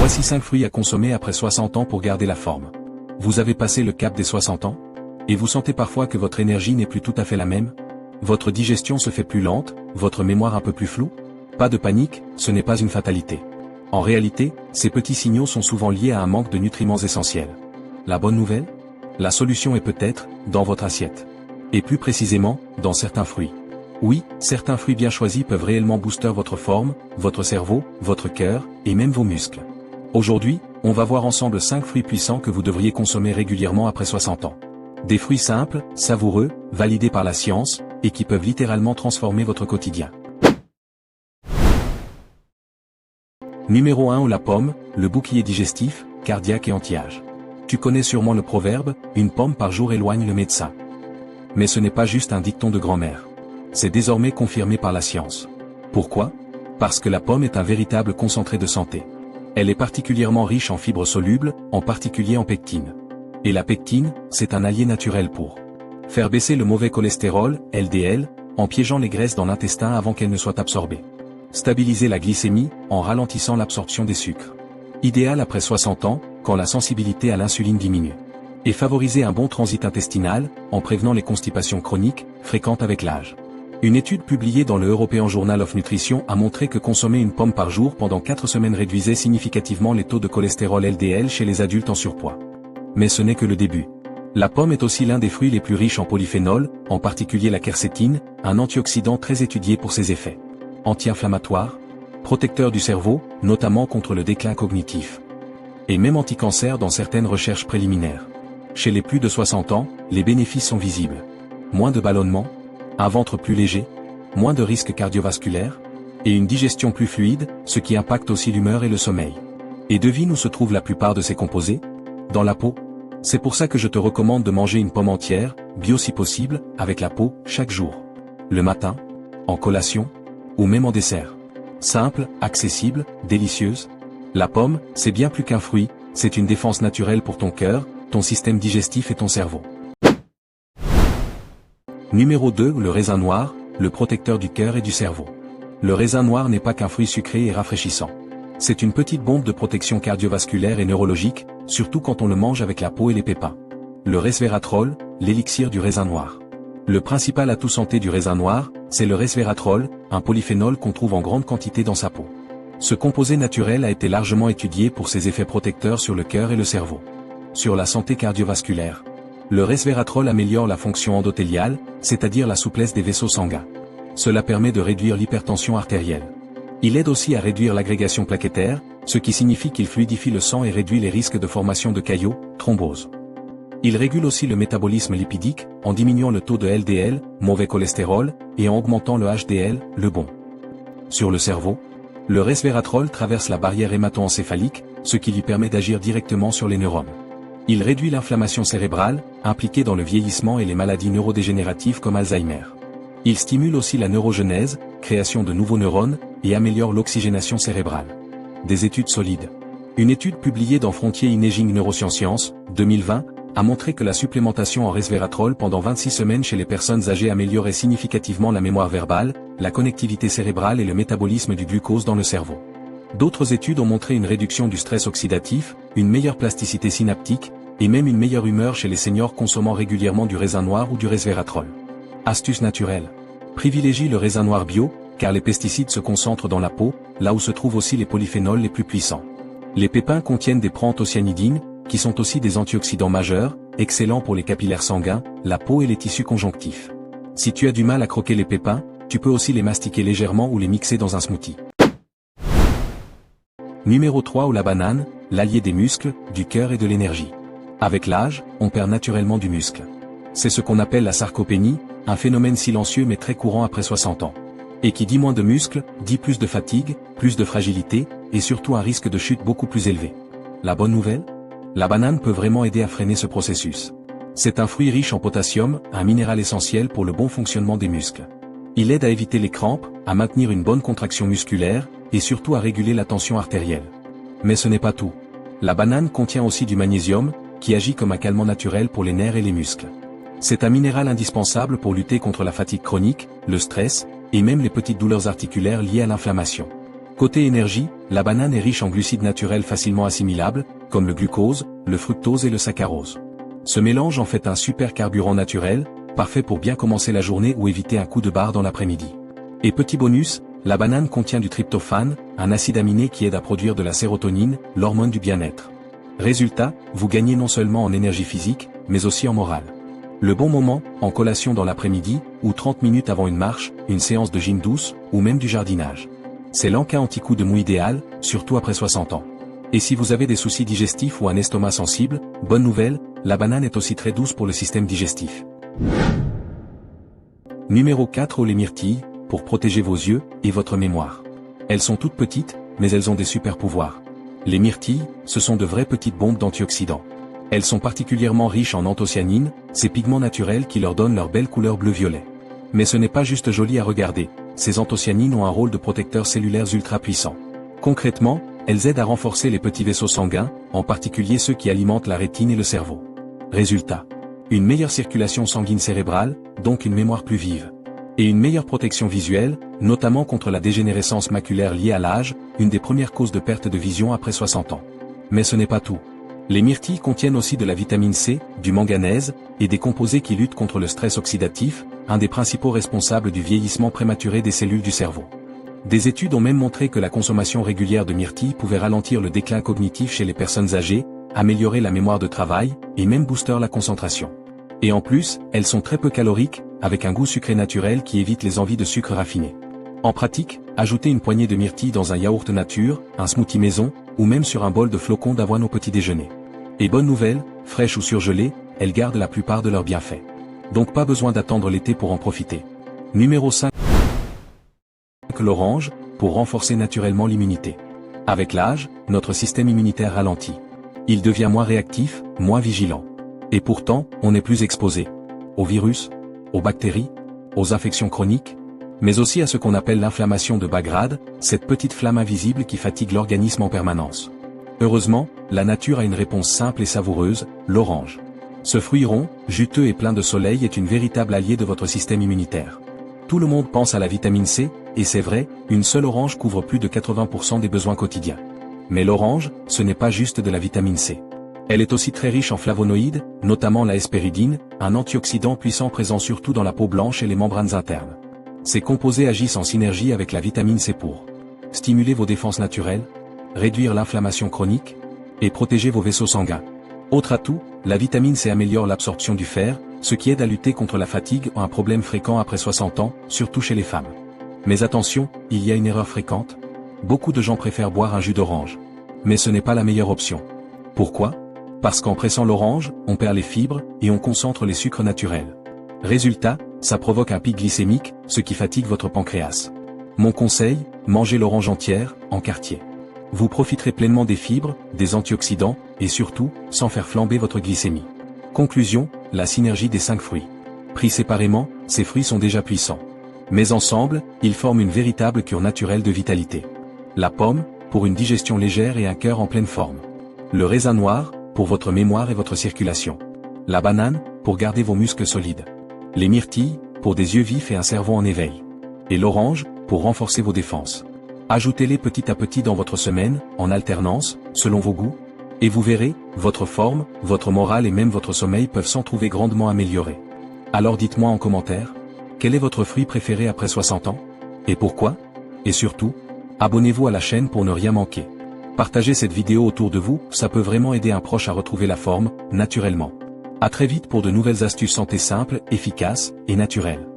Voici 5 fruits à consommer après 60 ans pour garder la forme. Vous avez passé le cap des 60 ans? Et vous sentez parfois que votre énergie n'est plus tout à fait la même? Votre digestion se fait plus lente, votre mémoire un peu plus floue? Pas de panique, ce n'est pas une fatalité. En réalité, ces petits signaux sont souvent liés à un manque de nutriments essentiels. La bonne nouvelle? La solution est peut-être dans votre assiette. Et plus précisément, dans certains fruits. Oui, certains fruits bien choisis peuvent réellement booster votre forme, votre cerveau, votre cœur, et même vos muscles. Aujourd'hui, on va voir ensemble 5 fruits puissants que vous devriez consommer régulièrement après 60 ans. Des fruits simples, savoureux, validés par la science, et qui peuvent littéralement transformer votre quotidien. Numéro 1 ou la pomme, le bouclier digestif, cardiaque et anti-âge. Tu connais sûrement le proverbe, une pomme par jour éloigne le médecin. Mais ce n'est pas juste un dicton de grand-mère. C'est désormais confirmé par la science. Pourquoi? Parce que la pomme est un véritable concentré de santé. Elle est particulièrement riche en fibres solubles, en particulier en pectine. Et la pectine, c'est un allié naturel pour faire baisser le mauvais cholestérol, LDL, en piégeant les graisses dans l'intestin avant qu'elles ne soient absorbées. Stabiliser la glycémie, en ralentissant l'absorption des sucres. Idéal après 60 ans, quand la sensibilité à l'insuline diminue. Et favoriser un bon transit intestinal, en prévenant les constipations chroniques, fréquentes avec l'âge. Une étude publiée dans le European Journal of Nutrition a montré que consommer une pomme par jour pendant 4 semaines réduisait significativement les taux de cholestérol LDL chez les adultes en surpoids. Mais ce n'est que le début. La pomme est aussi l'un des fruits les plus riches en polyphénols, en particulier la quercétine, un antioxydant très étudié pour ses effets anti-inflammatoires, protecteur du cerveau, notamment contre le déclin cognitif. Et même anti-cancer dans certaines recherches préliminaires. Chez les plus de 60 ans, les bénéfices sont visibles. Moins de ballonnement, un ventre plus léger, moins de risques cardiovasculaires, et une digestion plus fluide, ce qui impacte aussi l'humeur et le sommeil. Et devine où se trouvent la plupart de ces composés? Dans la peau. C'est pour ça que je te recommande de manger une pomme entière, bio si possible, avec la peau, chaque jour. Le matin, en collation, ou même en dessert. Simple, accessible, délicieuse. La pomme, c'est bien plus qu'un fruit, c'est une défense naturelle pour ton cœur, ton système digestif et ton cerveau. Numéro 2, le raisin noir, le protecteur du cœur et du cerveau. Le raisin noir n'est pas qu'un fruit sucré et rafraîchissant. C'est une petite bombe de protection cardiovasculaire et neurologique, surtout quand on le mange avec la peau et les pépins. Le resveratrol, l'élixir du raisin noir. Le principal atout santé du raisin noir, c'est le resveratrol, un polyphénol qu'on trouve en grande quantité dans sa peau. Ce composé naturel a été largement étudié pour ses effets protecteurs sur le cœur et le cerveau. Sur la santé cardiovasculaire. Le resveratrol améliore la fonction endothéliale, c'est-à-dire la souplesse des vaisseaux sanguins. Cela permet de réduire l'hypertension artérielle. Il aide aussi à réduire l'agrégation plaquettaire, ce qui signifie qu'il fluidifie le sang et réduit les risques de formation de caillots, thrombose. Il régule aussi le métabolisme lipidique, en diminuant le taux de LDL, mauvais cholestérol, et en augmentant le HDL, le bon. Sur le cerveau, le resveratrol traverse la barrière hémato-encéphalique, ce qui lui permet d'agir directement sur les neurones. Il réduit l'inflammation cérébrale, impliquée dans le vieillissement et les maladies neurodégénératives comme Alzheimer. Il stimule aussi la neurogenèse, création de nouveaux neurones, et améliore l'oxygénation cérébrale. Des études solides. Une étude publiée dans Frontier in Aging Neurosciences, 2020, a montré que la supplémentation en resveratrol pendant 26 semaines chez les personnes âgées améliorait significativement la mémoire verbale, la connectivité cérébrale et le métabolisme du glucose dans le cerveau. D'autres études ont montré une réduction du stress oxydatif, une meilleure plasticité synaptique, et même une meilleure humeur chez les seniors consommant régulièrement du raisin noir ou du resveratrol. Astuce naturelle. Privilégie le raisin noir bio, car les pesticides se concentrent dans la peau, là où se trouvent aussi les polyphénols les plus puissants. Les pépins contiennent des proanthocyanidines, qui sont aussi des antioxydants majeurs, excellents pour les capillaires sanguins, la peau et les tissus conjonctifs. Si tu as du mal à croquer les pépins, tu peux aussi les mastiquer légèrement ou les mixer dans un smoothie. Numéro 3 ou la banane, l'allié des muscles, du cœur et de l'énergie. Avec l'âge, on perd naturellement du muscle. C'est ce qu'on appelle la sarcopénie, un phénomène silencieux mais très courant après 60 ans. Et qui dit moins de muscles, dit plus de fatigue, plus de fragilité, et surtout un risque de chute beaucoup plus élevé. La bonne nouvelle? La banane peut vraiment aider à freiner ce processus. C'est un fruit riche en potassium, un minéral essentiel pour le bon fonctionnement des muscles. Il aide à éviter les crampes, à maintenir une bonne contraction musculaire, et surtout à réguler la tension artérielle. Mais ce n'est pas tout. La banane contient aussi du magnésium, qui agit comme un calmant naturel pour les nerfs et les muscles. C'est un minéral indispensable pour lutter contre la fatigue chronique, le stress, et même les petites douleurs articulaires liées à l'inflammation. Côté énergie, la banane est riche en glucides naturels facilement assimilables, comme le glucose, le fructose et le saccharose. Ce mélange en fait un super carburant naturel, parfait pour bien commencer la journée ou éviter un coup de barre dans l'après-midi. Et petit bonus, la banane contient du tryptophane, un acide aminé qui aide à produire de la sérotonine, l'hormone du bien-être. Résultat, vous gagnez non seulement en énergie physique, mais aussi en morale. Le bon moment, en collation dans l'après-midi, ou 30 minutes avant une marche, une séance de gym douce, ou même du jardinage. C'est l'encas anti-coup de mou idéal, surtout après 60 ans. Et si vous avez des soucis digestifs ou un estomac sensible, bonne nouvelle, la banane est aussi très douce pour le système digestif. Numéro 4. Les myrtilles, pour protéger vos yeux et votre mémoire. Elles sont toutes petites, mais elles ont des super pouvoirs. Les myrtilles, ce sont de vraies petites bombes d'antioxydants. Elles sont particulièrement riches en anthocyanines, ces pigments naturels qui leur donnent leur belle couleur bleu-violet. Mais ce n'est pas juste joli à regarder, ces anthocyanines ont un rôle de protecteurs cellulaires ultra puissant. Concrètement, elles aident à renforcer les petits vaisseaux sanguins, en particulier ceux qui alimentent la rétine et le cerveau. Résultat. Une meilleure circulation sanguine cérébrale, donc une mémoire plus vive. Et une meilleure protection visuelle, notamment contre la dégénérescence maculaire liée à l'âge, une des premières causes de perte de vision après 60 ans. Mais ce n'est pas tout. Les myrtilles contiennent aussi de la vitamine C, du manganèse, et des composés qui luttent contre le stress oxydatif, un des principaux responsables du vieillissement prématuré des cellules du cerveau. Des études ont même montré que la consommation régulière de myrtilles pouvait ralentir le déclin cognitif chez les personnes âgées, améliorer la mémoire de travail, et même booster la concentration. Et en plus, elles sont très peu caloriques, avec un goût sucré naturel qui évite les envies de sucre raffiné. En pratique, ajoutez une poignée de myrtilles dans un yaourt nature, un smoothie maison, ou même sur un bol de flocons d'avoine au petit déjeuner. Et bonne nouvelle, fraîches ou surgelées, elles gardent la plupart de leurs bienfaits. Donc pas besoin d'attendre l'été pour en profiter. Numéro 5. L'orange, pour renforcer naturellement l'immunité. Avec l'âge, notre système immunitaire ralentit. Il devient moins réactif, moins vigilant. Et pourtant, on est plus exposé. Aux virus, aux bactéries, aux infections chroniques, mais aussi à ce qu'on appelle l'inflammation de bas grade, cette petite flamme invisible qui fatigue l'organisme en permanence. Heureusement, la nature a une réponse simple et savoureuse, l'orange. Ce fruit rond, juteux et plein de soleil est une véritable alliée de votre système immunitaire. Tout le monde pense à la vitamine C, et c'est vrai, une seule orange couvre plus de 80% des besoins quotidiens. Mais l'orange, ce n'est pas juste de la vitamine C. Elle est aussi très riche en flavonoïdes, notamment la hespéridine, un antioxydant puissant présent surtout dans la peau blanche et les membranes internes. Ces composés agissent en synergie avec la vitamine C pour stimuler vos défenses naturelles, réduire l'inflammation chronique, et protéger vos vaisseaux sanguins. Autre atout, la vitamine C améliore l'absorption du fer, ce qui aide à lutter contre la fatigue, un problème fréquent après 60 ans, surtout chez les femmes. Mais attention, il y a une erreur fréquente. Beaucoup de gens préfèrent boire un jus d'orange. Mais ce n'est pas la meilleure option. Pourquoi ? Parce qu'en pressant l'orange, on perd les fibres, et on concentre les sucres naturels. Résultat, ça provoque un pic glycémique, ce qui fatigue votre pancréas. Mon conseil, mangez l'orange entière, en quartier. Vous profiterez pleinement des fibres, des antioxydants, et surtout, sans faire flamber votre glycémie. Conclusion, la synergie des 5 fruits. Pris séparément, ces fruits sont déjà puissants. Mais ensemble, ils forment une véritable cure naturelle de vitalité. La pomme, pour une digestion légère et un cœur en pleine forme. Le raisin noir, pour votre mémoire et votre circulation. La banane, pour garder vos muscles solides. Les myrtilles, pour des yeux vifs et un cerveau en éveil. Et l'orange, pour renforcer vos défenses. Ajoutez-les petit à petit dans votre semaine, en alternance, selon vos goûts. Et vous verrez, votre forme, votre morale et même votre sommeil peuvent s'en trouver grandement améliorés. Alors dites-moi en commentaire, quel est votre fruit préféré après 60 ans ? Et pourquoi ? Et surtout, abonnez-vous à la chaîne pour ne rien manquer. Partagez cette vidéo autour de vous, ça peut vraiment aider un proche à retrouver la forme, naturellement. À très vite pour de nouvelles astuces santé simples, efficaces et naturelles.